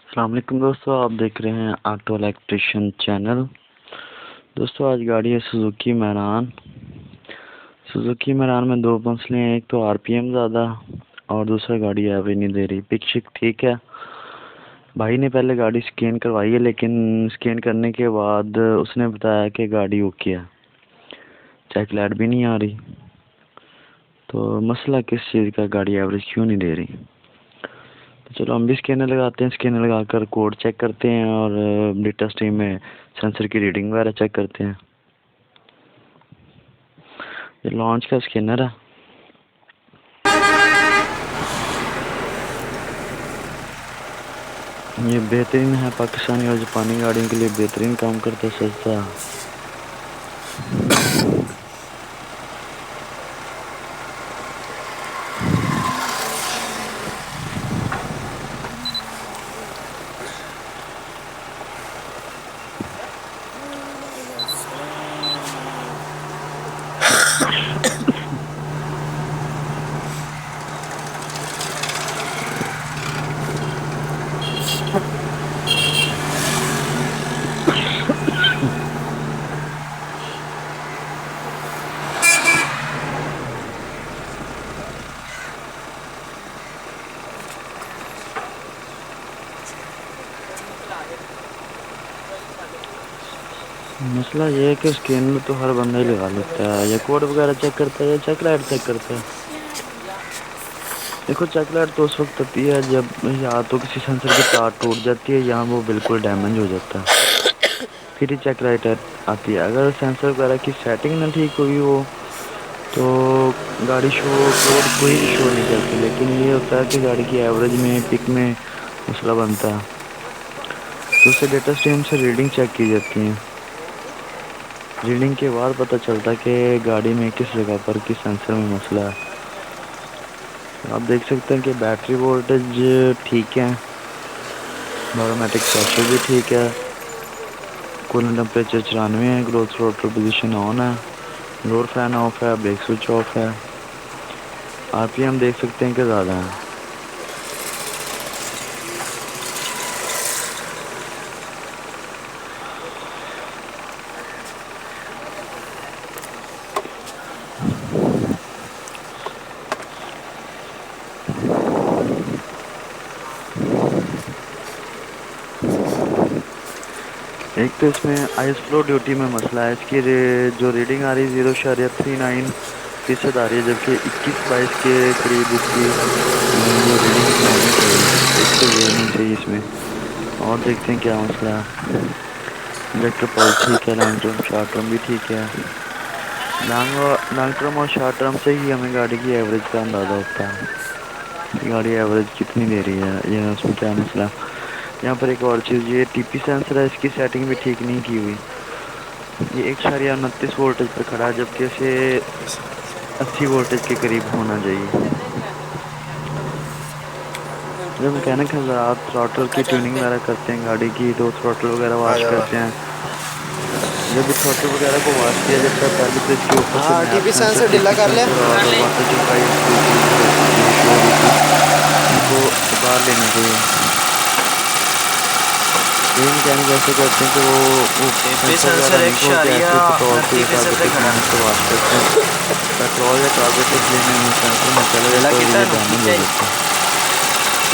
अस्सलाम वालेकुम दोस्तों, आप देख रहे हैं ऑटो इलेक्ट्रिशियन चैनल। दोस्तों आज गाड़ी है सुजुकी मैरान। सुजुकी मैरान में दो मसले हैं, एक तो आरपीएम ज़्यादा और दूसरा गाड़ी एवरेज नहीं दे रही। पिक शिक ठीक है, भाई ने पहले गाड़ी स्कैन करवाई है, लेकिन स्कैन करने के बाद उसने बताया कि गाड़ी ओके है, चेक लाइट भी नहीं आ रही। तो मसला किस चीज़ का, गाड़ी एवरेज क्यों नहीं दे रही? तो चलो हम भी स्कैनर लगाते हैं, स्कैनर लगाकर कोड चेक करते हैं और डेटा स्ट्रीम में सेंसर की रीडिंग वगैरह चेक करते हैं। ये लॉन्च का स्कैनर है। ये बेहतरीन है, पाकिस्तानी और जापानी गाड़ियों के लिए बेहतरीन काम करता है, सस्ता। मसला ये है कि स्कैनर तो हर बंदा ही लगा लेता है, या कोड वगैरह चेक करता है या चेक लाइट चेक करता है। देखो, चेक लाइट तो उस वक्त आती है जब या तो किसी सेंसर की तार टूट जाती है या वो बिल्कुल डैमेज हो जाता है, फिर ही चेक लाइट आती है। अगर सेंसर वगैरह की सेटिंग ना ठीक हुई हो तो गाड़ी शो कोड कोई भी शो नहीं करती। लेकिन ये होता है कि गाड़ी की एवरेज में, पिक में मसला बनता है, तो उससे डेटा स्ट्रीम से रीडिंग चेक की जाती है। रीडिंग के बाद पता चलता है कि गाड़ी में किस जगह पर किस सेंसर में मसला है। आप देख सकते हैं कि बैटरी वोल्टेज ठीक है, बारोमेट्रिक प्रेशर भी ठीक है, कूलिंग टेम्परेचर 94 है, ग्रोथ रोटर पोजीशन ऑन है, लोड फैन ऑफ है, ब्रेक स्विच ऑफ है। आरपीएम देख सकते हैं कि ज़्यादा है। एक तो इसमें आइस फ्लो ड्यूटी में मसला है, इसकी जो रीडिंग आ रही है 0.39% आ रही है, जबकि 21-22 के करीब इसकी वो रीडिंग होनी चाहिए। एक तो ये नहीं चाहिए इसमें। और देखते हैं क्या मसला है। इंजेक्टर पल्स ठीक है, लॉन्ग टर्म शॉर्ट टर्म भी ठीक है। लॉन्ग टर्म और शॉर्ट टर्म से ही हमें गाड़ी की एवरेज का अंदाज़ा होता है कि गाड़ी एवरेज कितनी दे रही है या उसमें क्या मसला है। यहाँ पर एक और चीज़, ये टीपी सेंसर है, इसकी सेटिंग भी ठीक नहीं की हुई। ये 1.29 वोल्टेज पर खड़ा है, जबकि इसे 80 वोल्टेज के करीब होना चाहिए। जब मैकेनिक हज़रात थ्रॉटल की ट्यूनिंग वगैरह करते हैं गाड़ी की, तो थ्रॉटल वगैरह वाश करते हैं। जब भी थ्रॉटल वगैरह को वॉश किया जाता है, पहले तो इसके ऊपर से नैप टीपी सेंसर, सेंसर ढीला टीपी कर ले। सेंसर और वाटर सप्लाई की जो शो हो रही थी, इनको उतार लेना चाहिए। कई मैकेनिक ऐसे करते हैं कि वो टीपी सेंसर वगैरह सेंसर नहीं खोलते, ऐसे ही पेट्रोल से या 1.29% कार्बोरेटिव खड़ा। क्लीनर से वॉश करते हैं। पेट्रोल या कार्बोरेटिव क्लीनर सेंसर में चला ढीला जाता है और कितना ये है डैमेज ठीक हो है। जाता है।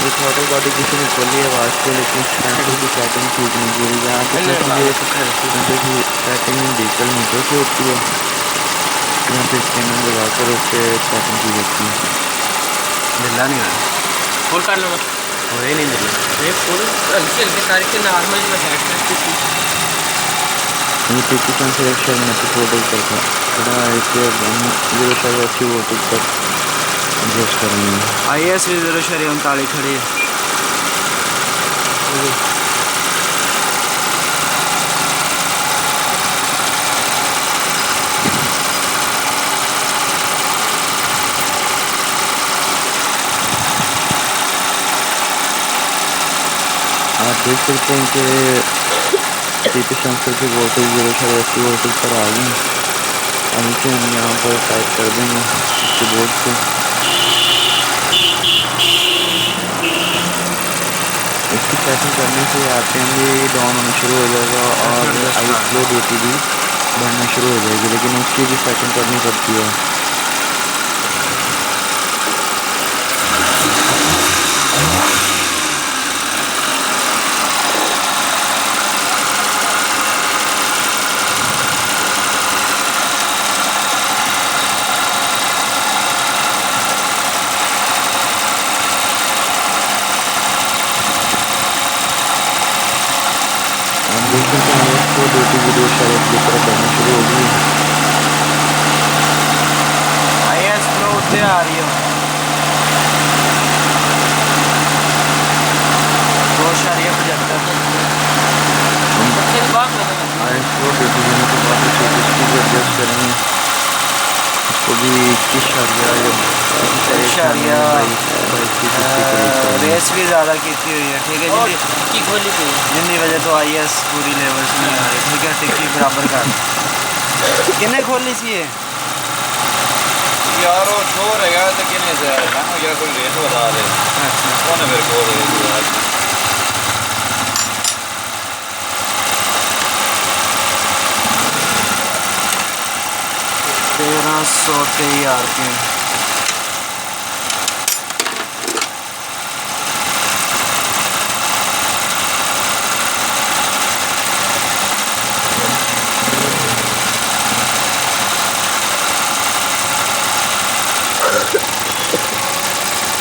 ये थ्रॉटल बॉडी किसी ने खोली है, वॉश किया, लेकिन सेंसर की सेटिंग ठीक नहीं की हुई। यहाँ तक कि ये सेंसर की सेटिंग डिजिटल मीटर से होती है, यहाँ पे स्कैनर लगाकर उस पर सेटिंग की जाती है। ढीला नहीं है, फुल कर लो ना, हो ही नहीं ढीला। ये फुल हल्के हल्के करके नॉर्मल जो हेड करके ये टीपी सेंसर 1.29 वोल्टेज पर खड़ा है, इसे अब हम 0.80 वोल्टेज पर एडजस्ट करेंगे। IS भी 0.39 खड़ी है। आप देख सकते हैं कि टीपी सेंसर की वोल्टेज 0.80 वोल्टेज पर आ गई। अब इसे हम यहाँ पर टाइप कर देंगे कीबोर्ड से। इसकी सेटिंग करने से आरपीएम भी डाउन होना शुरू हो जाएगा और आई स्लो ड्यूटी भी बढ़ना शुरू हो जाएगी, लेकिन उसकी भी सेटिंग करनी पड़ती है। देख सकते हैं स्लो ड्यूटी भी 2 की तरफ बढ़ना शुरू हो गई। आईएस फ्लो उत्ते आ रही है 2.75। आईएस फ्लो ड्यूटी देने के बाद उसको भी एडजस्ट करेंगे, उसको भी 21.22 रेस भी ज़्यादा की हुई है, ठीक है जी। जिंदी वजह तो आईएस पूरी लेवल्स नहीं आ रही, ठीक है। टिक्की बराबर कर किन्ने खोली सी है यार वो शोर है यार, तो किन्ने से है ना यार, कोई रेस बता दे। अच्छा कौन है मेरे को दे 1323 आरपीएम।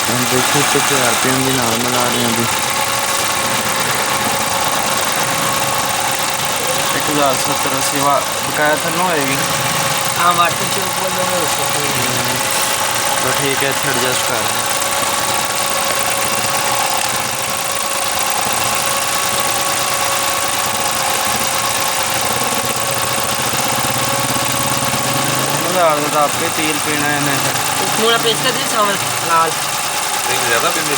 हम देख सकते कि आरपीएम भी नॉर्मल आ रहे हैं अभी। 1070 सेवा बकाया थल्लों होएगी। हाँ वाटर के ऊपर तो ठीक है, इतना एडजस्ट कर रहे हैं। तो आपके तेल पीना है ना थोड़ा पेश कर दी चावल लाल ज़्यादा पीने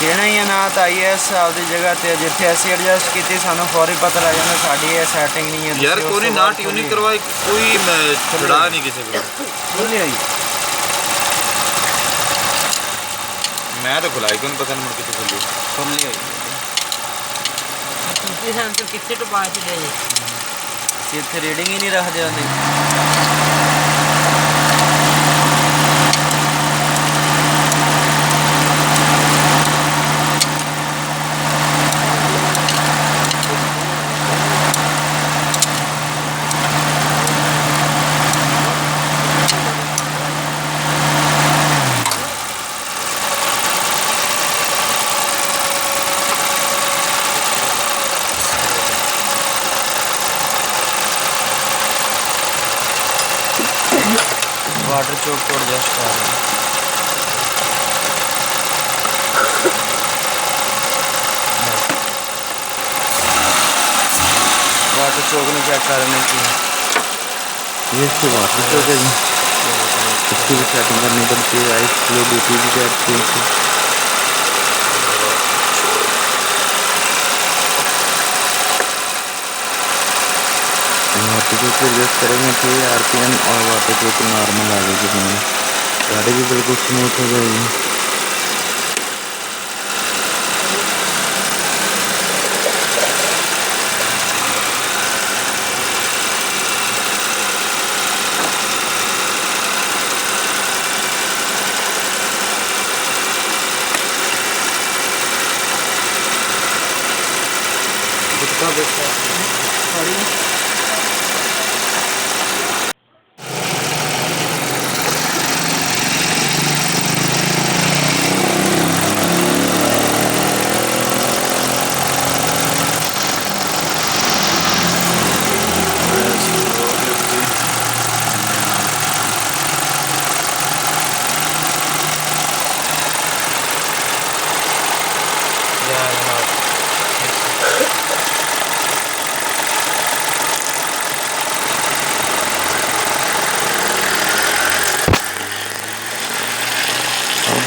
कहना ही है ना। तो आईएस आपकी जगह ते जिथे असी एडजस्ट की सानू फौरी पता लग जाता साड़ी ये सैटिंग नहीं है यार। कोई ना ट्यूनिंग करवाई, कोई छड़ा नहीं किसी को। खुली हुई मैं तो खुलाई कौन पता नहीं मुड़ किसी खुली खुली हुई तीसरे सेंसर कितने तो पास ही दे इतने रीडिंग ही नहीं रखते होंगे। वाटर चोक को एडजस्ट कर रहे हैं। वाटर चोक में चेक करने की ये इसकी वाटर चोक है जी, इसकी भी सेटिंग करनी पड़ती है। आइस फ्लो ड्यूटी भी करती है इसकी। वाटर चोक एडजस्ट करेंगे तो ये आरपीएम और वाटर चोक नॉर्मल आ जाएगी, गाड़ी भी बिल्कुल स्मूथ हो जाएगी।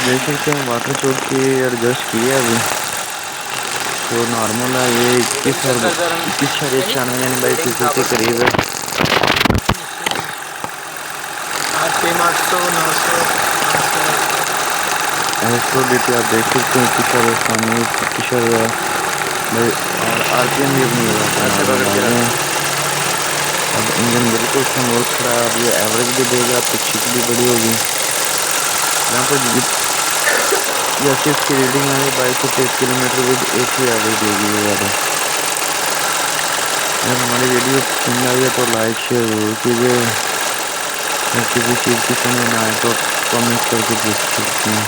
देख सकते हैं वाटर चोक की एडजस्ट किया अभी तो नॉर्मल है। ये 21.96 यानी 22 के करीब है। 800 900 एस्ट्रो DT आप देख सकते हैं किशोर सामने किशोर भाई, और RPM भी अपनी जगह पर ऐसे पकड़ के नॉर्मल आ रख। गए हैं। अब इंजन बिल्कुल स्मूथ खड़ा है, अब ये एवरेज भी देगा, पिच भी बड़ी होगी यहाँ पर जैसे इसकी रीडिंग आ रही है 22 से 23 किलोमीटर विद AC एवरेज देगी ये गाड़ी। अगर हमारी वीडियो पसंद आई है तो लाइक शेयर ज़रूर कीजिए, और किसी चीज़ की समझ ना आए तो कमेंट्स करके पूछ सकते हैं।